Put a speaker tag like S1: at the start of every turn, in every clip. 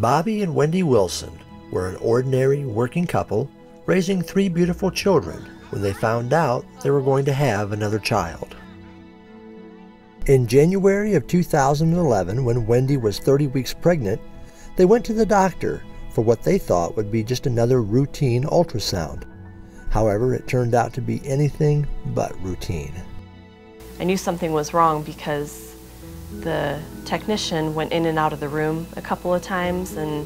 S1: Bobby and Wendy Wilson were an ordinary working couple raising 3 beautiful children when they found out they were going to have another child. In January of 2011, when Wendy was 30 weeks pregnant, they went to the doctor for what they thought would be just another routine ultrasound. However, it turned out to be anything but routine.
S2: I knew something was wrong because the technician went in and out of the room a couple of times, and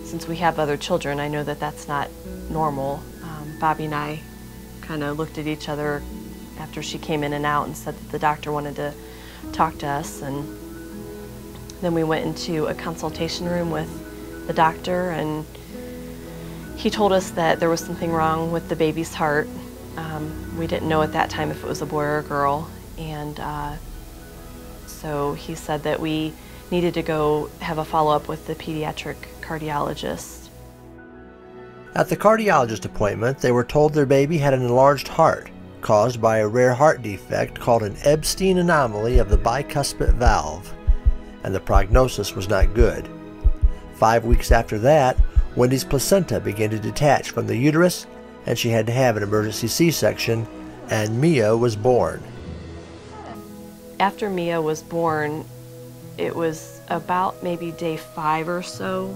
S2: since we have other children, I know that that's not normal. Bobby and I kind of looked at each other after she came in and out and said that the doctor wanted to talk to us, and then we went into a consultation room with the doctor, and he told us that there was something wrong with the baby's heart. We didn't know at that time if it was a boy or a girl, and so he said that we needed to go have a follow-up with the pediatric cardiologist.
S1: At the cardiologist appointment, they were told their baby had an enlarged heart caused by a rare heart defect called an Epstein anomaly of the bicuspid valve, and the prognosis was not good. 5 weeks after that, Wendy's placenta began to detach from the uterus, and she had to have an emergency C-section, and Mia was born.
S2: After Mia was born, it was about maybe day 5 or so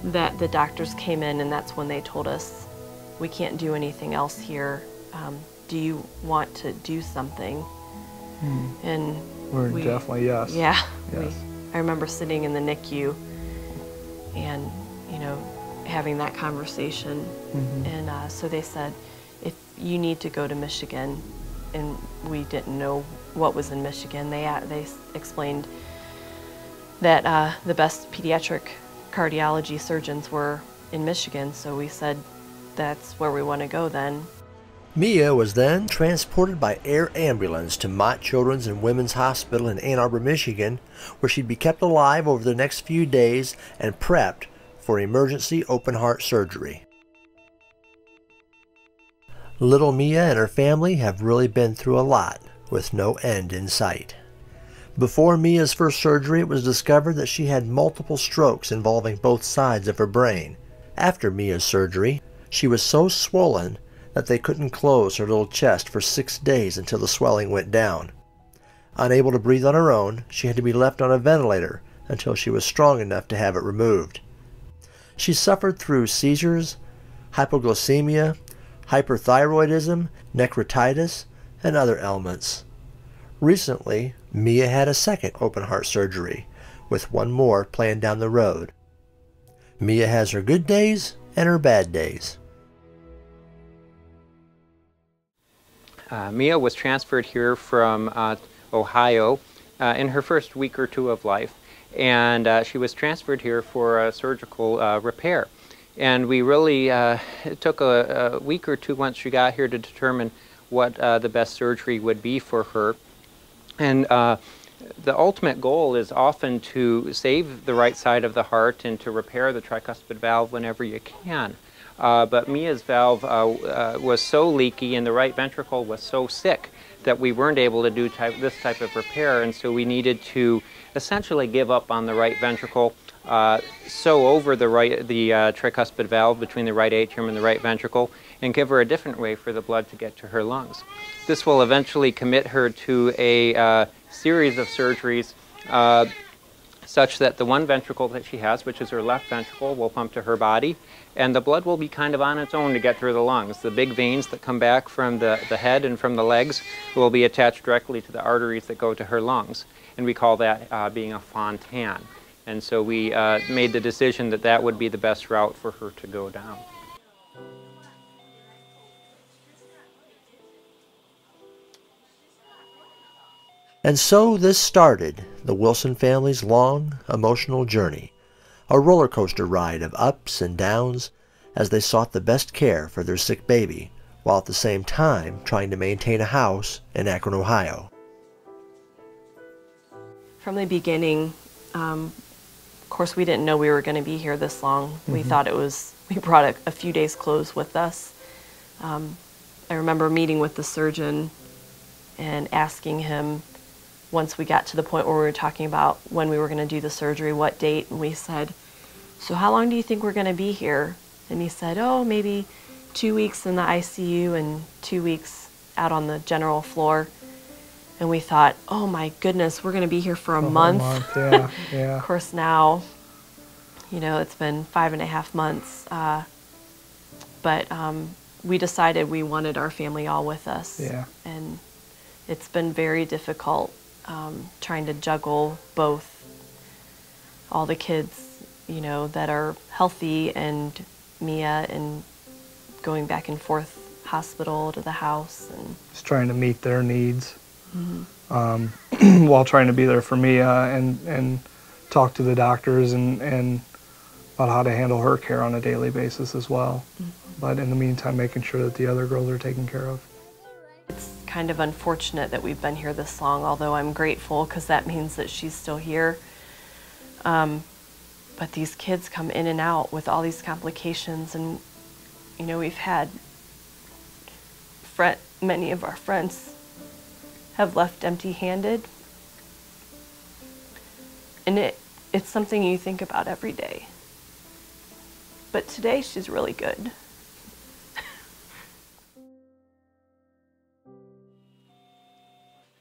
S2: that the doctors came in, and that's when they told us, we can't do anything else here. Do you want to do something? And
S3: we're definitely yes.
S2: Yeah.
S3: Yes.
S2: I remember sitting in the NICU and, you know, having that conversation. And so they said, if you need to go to Michigan, and we didn't know what was in Michigan. They explained that the best pediatric cardiology surgeons were in Michigan, so we said that's where we want to go then.
S1: Mia was then transported by air ambulance to Mott Children's and Women's Hospital in Ann Arbor, Michigan, where she'd be kept alive over the next few days and prepped for emergency open heart surgery. Little Mia and her family have really been through a lot with no end in sight. Before Mia's first surgery, it was discovered that she had multiple strokes involving both sides of her brain. After Mia's surgery, she was so swollen that they couldn't close her little chest for 6 days until the swelling went down. Unable to breathe on her own, she had to be left on a ventilator until she was strong enough to have it removed. She suffered through seizures, hypoglycemia, hyperthyroidism, necrotitis, and other ailments. Recently, Mia had a second open heart surgery, with one more planned down the road. Mia has her good days and her bad days.
S4: Mia was transferred here from Ohio in her first week or two of life, and she was transferred here for a surgical repair. And we really, it took a week or two once she got here to determine what the best surgery would be for her. And the ultimate goal is often to save the right side of the heart and to repair the tricuspid valve whenever you can. But Mia's valve was so leaky and the right ventricle was so sick that we weren't able to do this type of repair, and so we needed to essentially give up on the right ventricle, sew over the tricuspid valve between the right atrium and the right ventricle, and give her a different way for the blood to get to her lungs. This will eventually commit her to a series of surgeries such that the one ventricle that she has, which is her left ventricle, will pump to her body, and the blood will be kind of on its own to get through the lungs. The big veins that come back from the head and from the legs will be attached directly to the arteries that go to her lungs, and we call that being a fontan. And so we made the decision that that would be the best route for her to go down.
S1: And so this started the Wilson family's long, emotional journey, a roller coaster ride of ups and downs as they sought the best care for their sick baby, while at the same time trying to maintain a house in Akron, Ohio.
S2: From the beginning, of course, we didn't know we were going to be here this long. We thought we brought a few days' clothes with us. I remember meeting with the surgeon and asking him, once we got to the point where we were talking about when we were going to do the surgery, what date, and we said, so how long do you think we're going to be here? And he said, oh, maybe 2 weeks in the ICU and 2 weeks out on the general floor. And we thought, oh my goodness, we're going to be here for a month.
S3: Yeah, yeah.
S2: Of course, now, you know, it's been 5.5 months. But we decided we wanted our family all with us.
S3: Yeah.
S2: And it's been very difficult trying to juggle both all the kids, you know, that are healthy and Mia, and going back and forth hospital to the house. And
S3: just trying to meet their needs. While trying to be there for Mia and talk to the doctors and about how to handle her care on a daily basis as well. But in the meantime, making sure that the other girls are taken care of.
S2: It's kind of unfortunate that we've been here this long, although I'm grateful because that means that she's still here. But these kids come in and out with all these complications, and you know, we've had many of our friends have left empty-handed, and it's something you think about every day. But today she's really good.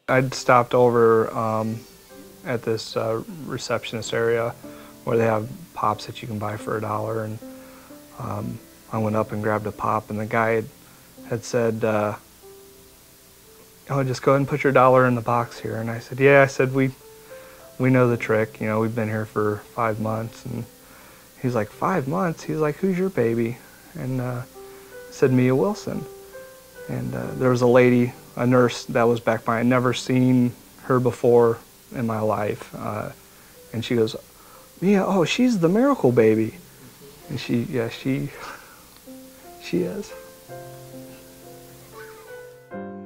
S3: I'd stopped over at this receptionist area where they have pops that you can buy for $1, and I went up and grabbed a pop, and the guy had said, oh, just go ahead and put your $1 in the box here. And I said, yeah. I said, we know the trick. You know, we've been here for 5 months. And he's like, 5 months? He's like, who's your baby? And I said, Mia Wilson. And there was a lady, a nurse that was back by. I'd never seen her before in my life. And she goes, Mia, oh, she's the miracle baby. And she is.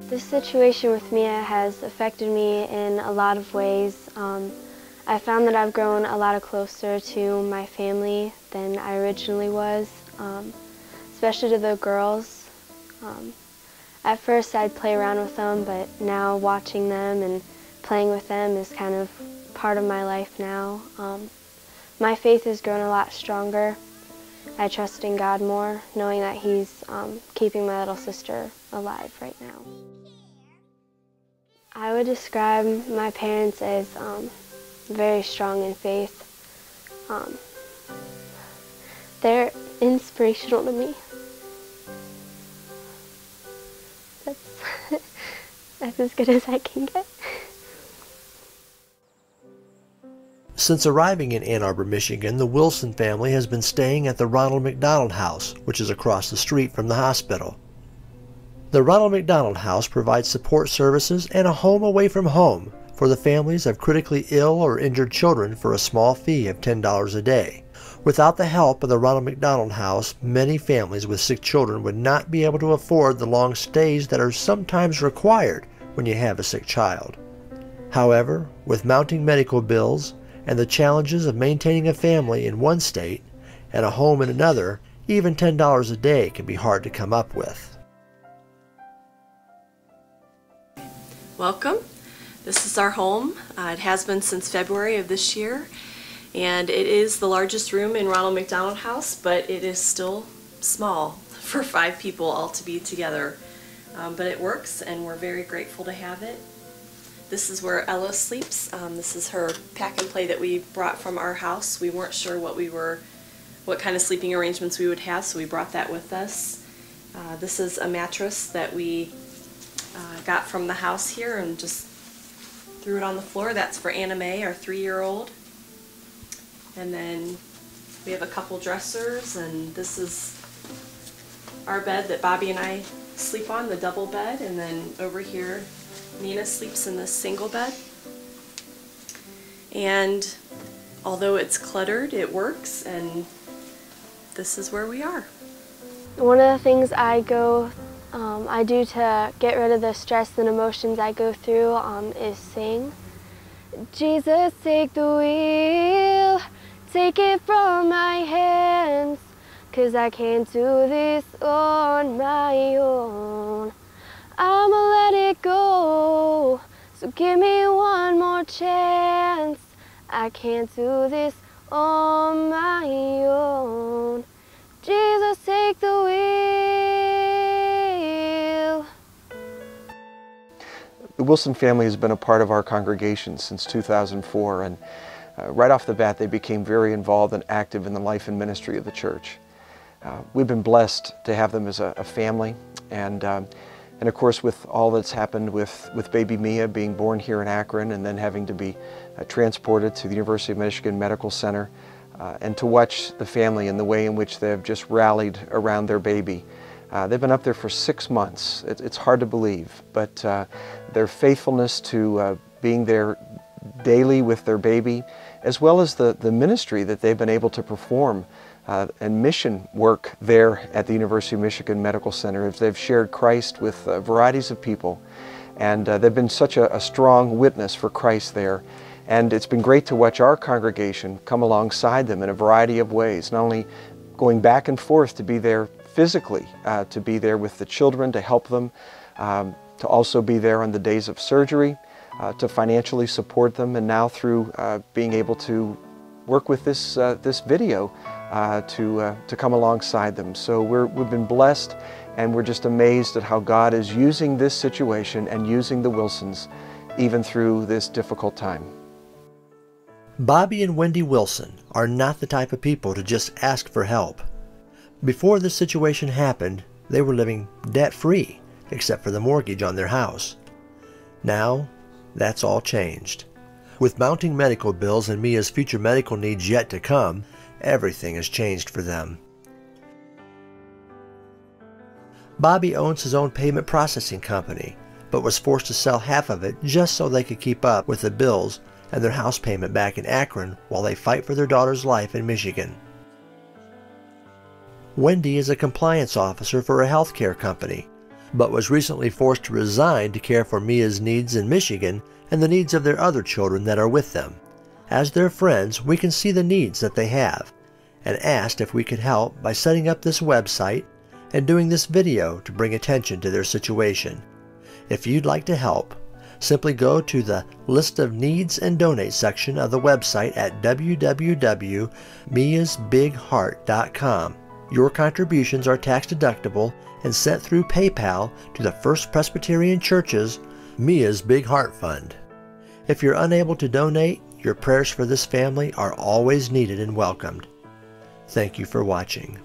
S5: This situation with Mia has affected me in a lot of ways. I found that I've grown a lot closer to my family than I originally was, especially to the girls. At first I'd play around with them, but now watching them and playing with them is kind of part of my life now. My faith has grown a lot stronger. I trust in God more, knowing that He's keeping my little sister alive right now. I would describe my parents as very strong in faith. They're inspirational to me. That's as good as I can get.
S1: Since arriving in Ann Arbor, Michigan, the Wilson family has been staying at the Ronald McDonald House, which is across the street from the hospital. The Ronald McDonald House provides support services and a home away from home for the families of critically ill or injured children for a small fee of $10 a day. Without the help of the Ronald McDonald House, many families with sick children would not be able to afford the long stays that are sometimes required when you have a sick child. However, with mounting medical bills and the challenges of maintaining a family in one state and a home in another, even $10 a day can be hard to come up with.
S2: Welcome. This is our home. It has been since February of this year, and it is the largest room in Ronald McDonald House, but it is still small for 5 people all to be together. But it works, and we're very grateful to have it. This is where Ella sleeps. This is her pack and play that we brought from our house. We weren't sure what kind of sleeping arrangements we would have, so we brought that with us. This is a mattress that we got from the house here and just threw it on the floor. That's for Anna Mae, our 3-year-old. And then we have a couple dressers, and this is our bed that Bobby and I sleep on, the double bed. And then over here, Nina sleeps in this single bed. And although it's cluttered, it works, and this is where we are.
S5: One of the things I do to get rid of the stress and emotions I go through is sing. Jesus, take the wheel, take it from my hands, 'cause I can't do this on my own. I'ma let it go, so give me one more chance. I can't do this on my own. Jesus, take the wheel.
S6: The Wilson family has been a part of our congregation since 2004, and right off the bat they became very involved and active in the life and ministry of the church. We've been blessed to have them as a family, and of course with all that's happened with baby Mia being born here in Akron and then having to be transported to the University of Michigan Medical Center, and to watch the family and the way in which they've just rallied around their baby. They've been up there for 6 months. It's hard to believe, but their faithfulness to being there daily with their baby, as well as the ministry that they've been able to perform and mission work there at the University of Michigan Medical Center, as they've shared Christ with varieties of people. And they've been such a strong witness for Christ there. And it's been great to watch our congregation come alongside them in a variety of ways, not only going back and forth to be there physically, to be there with the children to help them, to also be there on the days of surgery, to financially support them, and now through being able to work with this video to come alongside them. So we've been blessed, and we're just amazed at how God is using this situation and using the Wilsons even through this difficult time.
S1: Bobby and Wendy Wilson are not the type of people to just ask for help. Before this situation happened, they were living debt-free, except for the mortgage on their house. Now, that's all changed. With mounting medical bills and Mia's future medical needs yet to come, everything has changed for them. Bobby owns his own payment processing company, but was forced to sell half of it just so they could keep up with the bills and their house payment back in Akron while they fight for their daughter's life in Michigan. Wendy is a compliance officer for a healthcare company, but was recently forced to resign to care for Mia's needs in Michigan and the needs of their other children that are with them. As their friends, we can see the needs that they have, and asked if we could help by setting up this website and doing this video to bring attention to their situation. If you'd like to help, simply go to the List of Needs and Donate section of the website at www.miasbigheart.com. Your contributions are tax deductible and sent through PayPal to the First Presbyterian Church's Mia's Big Heart Fund. If you're unable to donate, your prayers for this family are always needed and welcomed. Thank you for watching.